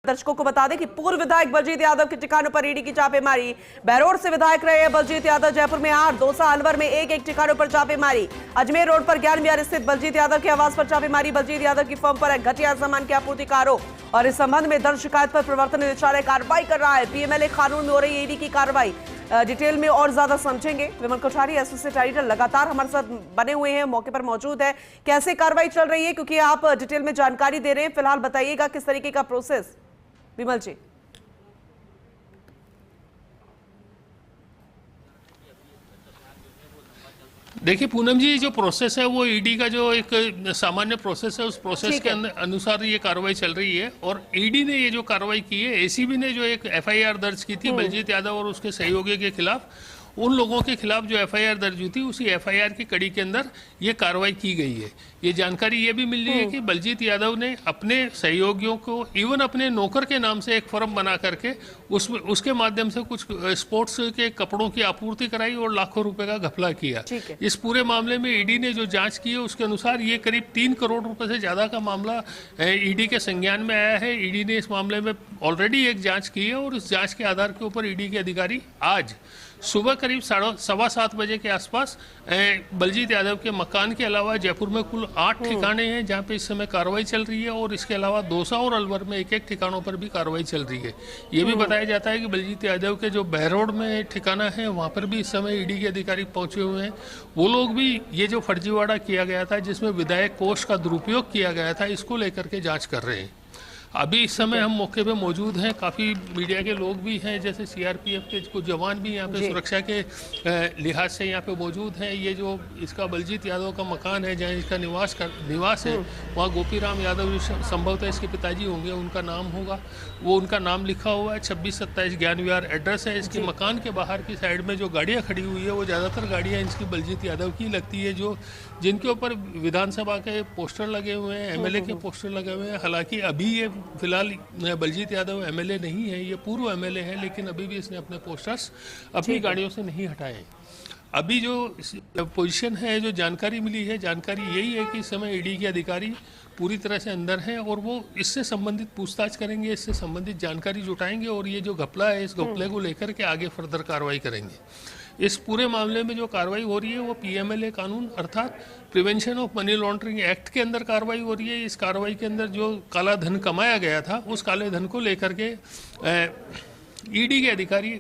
दर्शकों को बता दें कि पूर्व विधायक बलजीत यादव के ठिकानों पर ईडी की छापेमारी। बहरोड से विधायक रहे हैं बलजीत यादव, जयपुर में 8, दौसा, अलवर में एक ठिकानों पर छापेमारी। अजमेर रोड पर ज्ञान विहार स्थित बलजीत यादव के आवास पर छापेमारी। बलजीत यादव की फर्म पर घटिया सामान की आपूर्ति का आरोप और इस संबंध में दर्ज शिकायत पर प्रवर्तन निदेशालय कार्रवाई कर रहा है। पीएमएलए कानून में हो रही ईडी की कार्रवाई डिटेल में और ज्यादा समझेंगे। विमल कोठारी एसोसिएट एडिटर लगातार हमारे साथ बने हुए हैं, मौके पर मौजूद है। कैसे कार्रवाई चल रही है, क्योंकि आप डिटेल में जानकारी दे रहे हैं, फिलहाल बताइएगा किस तरीके का प्रोसेस। विमल जी, देखिए पूनम जी, जो प्रोसेस है वो ईडी का जो एक सामान्य प्रोसेस है, उस प्रोसेस के अनुसार ये कार्रवाई चल रही है। और ईडी ने ये जो कार्रवाई की है, एसीबी ने जो एक एफआईआर दर्ज की थी बलजीत यादव और उसके सहयोगी के खिलाफ, उन लोगों के खिलाफ जो एफआईआर दर्ज हुई थी, उसी एफआईआर की कड़ी के अंदर ये कार्रवाई की गई है। ये जानकारी ये भी मिल रही है कि बलजीत यादव ने अपने सहयोगियों को, इवन अपने नौकर के नाम से एक फर्म बना करके उसके माध्यम से कुछ स्पोर्ट्स के कपड़ों की आपूर्ति कराई और लाखों रुपए का घपला किया। इस पूरे मामले में ईडी ने जो जांच की है उसके अनुसार ये करीब 3 करोड़ रुपए से ज्यादा का मामला ईडी के संज्ञान में आया है। ईडी ने इस मामले में ऑलरेडी एक जांच की है और उस जांच के आधार के ऊपर ईडी के अधिकारी आज सुबह करीब 7:15 बजे के आसपास बलजीत यादव के मकान के अलावा जयपुर में कुल 8 ठिकाने हैं जहां पे इस समय कार्रवाई चल रही है, और इसके अलावा दौसा और अलवर में एक ठिकानों पर भी कार्रवाई चल रही है। ये भी बताया जाता है कि बलजीत यादव के जो बहरोड में ठिकाना है वहां पर भी इस समय ईडी के अधिकारी पहुंचे हुए हैं। वो लोग भी ये जो फर्जीवाड़ा किया गया था, जिसमें विधायक कोष का दुरुपयोग किया गया था, इसको लेकर के जाँच कर रहे हैं। अभी इस समय हम मौके पे मौजूद हैं, काफ़ी मीडिया के लोग भी हैं, जैसे सीआरपीएफ के कुछ जवान भी यहाँ पे सुरक्षा के लिहाज से यहाँ पे मौजूद हैं। ये जो इसका बलजीत यादव का मकान है, जहाँ इसका निवास है, वहाँ गोपीराम यादव संभवतः इसके पिताजी होंगे, उनका नाम होगा, वो उनका नाम लिखा हुआ है। 2627 ज्ञान विहार एड्रेस है। इसके मकान के बाहर की साइड में जो गाड़ियाँ खड़ी हुई है, वो ज़्यादातर गाड़ियाँ इसकी बलजीत यादव की लगती है, जिनके ऊपर विधानसभा के पोस्टर लगे हुए हैं, एमएलए के पोस्टर लगे हुए हैं। हालांकि अभी ये फिलहाल बलजीत यादव एमएलए नहीं है, ये पूर्व एमएलए है, लेकिन अभी भी इसने अपने पोस्टर्स अपनी गाड़ियों से नहीं हटाए। अभी जो पोजीशन है, जो जानकारी मिली है, जानकारी यही है कि इस समय ईडी के अधिकारी पूरी तरह से अंदर हैं और वो इससे संबंधित पूछताछ करेंगे, इससे संबंधित जानकारी जुटाएंगे और ये जो घपला है, इस घपले को लेकर के आगे फर्दर कार्रवाई करेंगे। इस पूरे मामले में जो कार्रवाई हो रही है वो पीएमएलए कानून अर्थात prevention of money laundering act के अंदर कार्रवाई हो रही है। इस कार्रवाई के अंदर जो काला धन कमाया गया था, उस काले धन को लेकर के ईडी के अधिकारी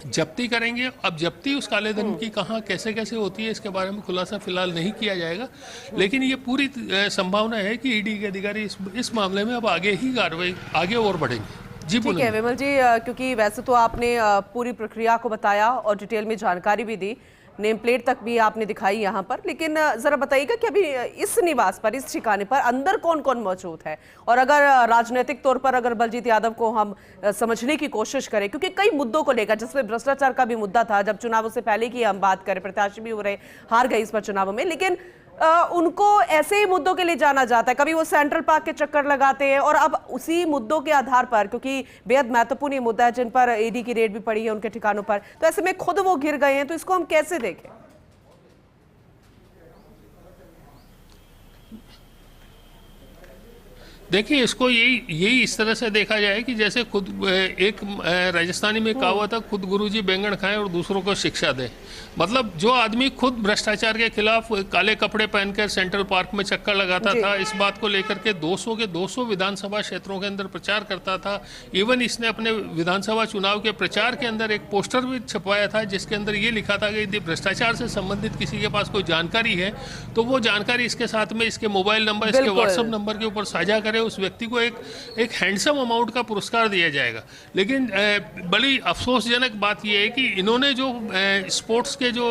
जब्ती करेंगे। अब जब्ती उस काले धन की कहाँ कैसे कैसे होती है, इसके बारे में खुलासा फिलहाल नहीं किया जाएगा, लेकिन ये पूरी संभावना है कि ईडी के अधिकारी इस मामले में अब आगे ही कार्रवाई आगे और बढ़ेंगे। जी ठीक है विमल जी, क्योंकि वैसे तो आपने पूरी प्रक्रिया को बताया और डिटेल में जानकारी भी दी, नेम प्लेट तक भी आपने दिखाई यहाँ पर, लेकिन जरा बताइएगा कि अभी इस निवास पर, इस ठिकाने पर अंदर कौन कौन मौजूद है, और अगर राजनीतिक तौर पर अगर बलजीत यादव को हम समझने की कोशिश करें, क्योंकि कई मुद्दों को लेकर, जिसमें भ्रष्टाचार का भी मुद्दा था, जब चुनावों से पहले की हम बात करें, प्रत्याशी भी हो रहे, हार गए इस बार चुनावों में, लेकिन उनको ऐसे ही मुद्दों के लिए जाना जाता है। कभी वो सेंट्रल पार्क के चक्कर लगाते हैं और अब उसी मुद्दों के आधार पर, क्योंकि बेहद महत्वपूर्ण ये मुद्दा है जिन पर ईडी की रेड भी पड़ी है उनके ठिकानों पर, तो ऐसे में खुद वो घिर गए हैं, तो इसको हम कैसे देखें? देखिए, इसको यही इस तरह से देखा जाए कि जैसे खुद एक राजस्थानी में कहावत है, खुद गुरुजी बैंगन खाएं और दूसरों को शिक्षा दें। मतलब जो आदमी खुद भ्रष्टाचार के खिलाफ काले कपड़े पहनकर सेंट्रल पार्क में चक्कर लगाता था, इस बात को लेकर के 200 विधानसभा क्षेत्रों के अंदर प्रचार करता था। इवन इसने अपने विधानसभा चुनाव के प्रचार के अंदर एक पोस्टर भी छपवाया था, जिसके अंदर ये लिखा था कि यदि भ्रष्टाचार से संबंधित किसी के पास कोई जानकारी है तो वो जानकारी इसके साथ में इसके मोबाइल नंबर, इसके व्हाट्सएप नंबर के ऊपर साझा करे, उस व्यक्ति को एक हैंडसम अमाउंट का पुरस्कार दिया जाएगा। लेकिन बड़ी अफसोसजनक बात यह है कि इन्होंने जो स्पोर्ट्स के जो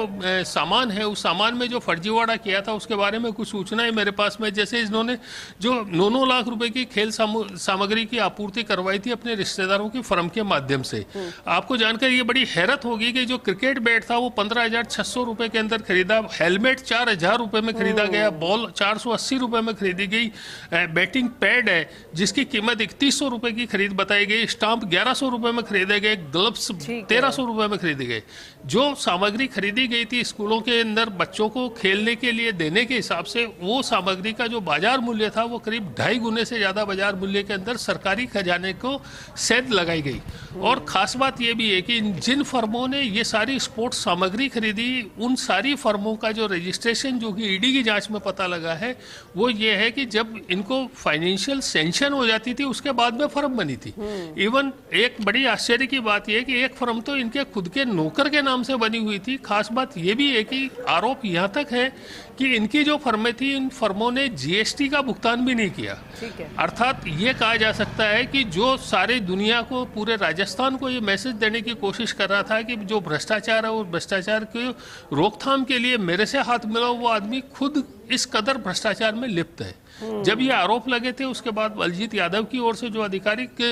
सामान है, उस सामान में जो फर्जीवाड़ा किया था उसके बारे में कुछ सूचनाएं मेरे पास में, जैसे इन्होंने जो 9 लाख रुपए की खेल सामग्री की आपूर्ति करवाई थी अपने रिश्तेदारों की फर्म के माध्यम से। आपको जानकर ये बड़ी हैरत होगी कि जो क्रिकेट बैट था वो 15,600 रुपए के अंदर खरीदा, हेलमेट 4,000 रुपए में खरीदा गया, बॉल 480 रुपए में खरीदी गई, बैटिंग पैड पैड है जिसकी कीमत 3100 रुपए की खरीद बताई गई, स्टाम्प 1100 रुपए में खरीदे गए, ग्लव्स 1300 रुपए में खरीदे गए। जो सामग्री खरीदी गई थी स्कूलों के अंदर बच्चों को खेलने के लिए देने के हिसाब से, वो सामग्री का जो बाजार मूल्य था वो करीब 2.5 गुने से ज्यादा बाजार मूल्य के अंदर सरकारी खजाने को सेध लगाई गई। और खास बात ये भी है कि जिन फर्मों ने ये सारी स्पोर्ट्स सामग्री खरीदी, उन सारी फर्मों का जो रजिस्ट्रेशन जो कि ईडी की जांच में पता लगा है वो ये है कि जब इनको फाइनेंशियल सैंक्शन हो जाती थी उसके बाद में फर्म बनी थी। इवन एक बड़ी आश्चर्य की बात यह है कि एक फर्म तो इनके खुद के नौकर के नाम से बनी हुई थी। खास बात यह भी है कि आरोप यहाँ तक है कि इनकी जो फर्में थी, इन फर्मों ने जीएसटी का भुगतान भी नहीं किया। अर्थात ये कहा जा सकता है कि जो सारी दुनिया को, पूरे राजस्थान को ये मैसेज देने की कोशिश कर रहा था कि जो भ्रष्टाचार है, वो भ्रष्टाचार की रोकथाम के लिए मेरे से हाथ मिलाओ, वो आदमी खुद इस कदर भ्रष्टाचार में लिप्त है। जब ये आरोप लगे थे उसके बाद बलजीत यादव की ओर से जो आधिकारिक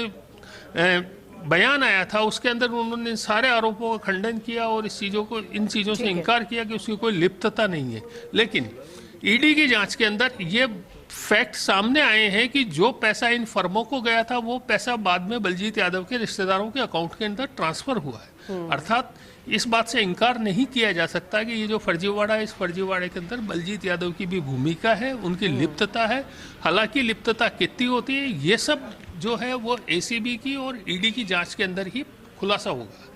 बयान आया था उसके अंदर उन्होंने सारे आरोपों का खंडन किया और इन चीज़ों से इनकार किया कि उसकी कोई लिप्तता नहीं है। लेकिन ईडी की जांच के अंदर ये फैक्ट सामने आए हैं कि जो पैसा इन फर्मों को गया था वो पैसा बाद में बलजीत यादव के रिश्तेदारों के अकाउंट के अंदर ट्रांसफर हुआ है। अर्थात इस बात से इनकार नहीं किया जा सकता कि ये जो फर्जीवाड़ा है, इस फर्जीवाड़े के अंदर बलजीत यादव की भी भूमिका है, उनकी लिप्तता है। हालांकि लिप्तता कितनी होती है ये सब जो है वो एसीबी की और ईडी की जांच के अंदर ही खुलासा होगा।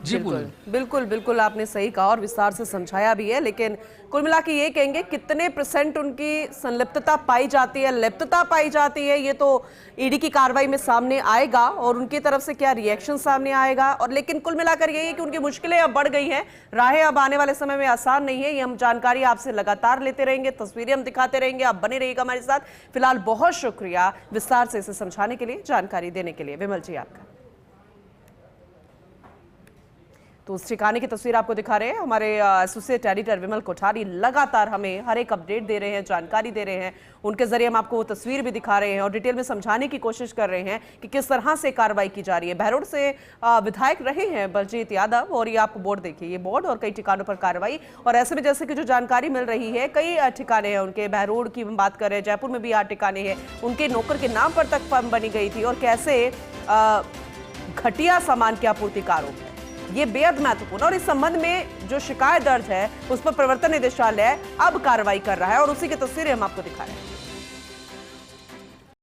जी बिल्कुल बिल्कुल आपने सही कहा और विस्तार से समझाया भी है। लेकिन कुल मिला के ये कहेंगे कितने % उनकी संलिप्तता पाई जाती है, लिप्तता पाई जाती है, ये तो ईडी की कार्रवाई में सामने आएगा और उनकी तरफ से क्या रिएक्शन सामने आएगा। और लेकिन कुल मिलाकर यही है कि उनकी मुश्किलें अब बढ़ गई हैं, राहें अब आने वाले समय में आसान नहीं है। ये हम जानकारी आपसे लगातार लेते रहेंगे, तस्वीरें हम दिखाते रहेंगे, आप बने रहिएगा हमारे साथ। फिलहाल बहुत शुक्रिया विस्तार से इसे समझाने के लिए, जानकारी देने के लिए विमल जी आपका। तो उस ठिकाने की तस्वीर आपको दिखा रहे हैं हमारे एसोसिएट एडिटर विमल कोठारी। लगातार हमें हर एक अपडेट दे रहे हैं, जानकारी दे रहे हैं, उनके जरिए हम आपको वो तस्वीर भी दिखा रहे हैं और डिटेल में समझाने की कोशिश कर रहे हैं कि किस तरह से कार्रवाई की जा रही है। बहरोड से विधायक रहे हैं बलजीत यादव और ये आपको बोर्ड देखिए, ये बोर्ड और कई ठिकानों पर कार्रवाई। और ऐसे में जैसे कि जो जानकारी मिल रही है, कई ठिकाने हैं उनके, बहरोड की हम बात कर रहे हैं, जयपुर में भी 8 ठिकाने हैं, उनके नौकर के नाम पर तक फर्म बनी गई थी और कैसे घटिया सामान के आपूर्तिकारों है, ये बेहद महत्वपूर्ण। और इस संबंध में जो शिकायत दर्ज है उस पर प्रवर्तन निदेशालय अब कार्रवाई कर रहा है और उसी की तस्वीरें हम आपको दिखा रहे हैं।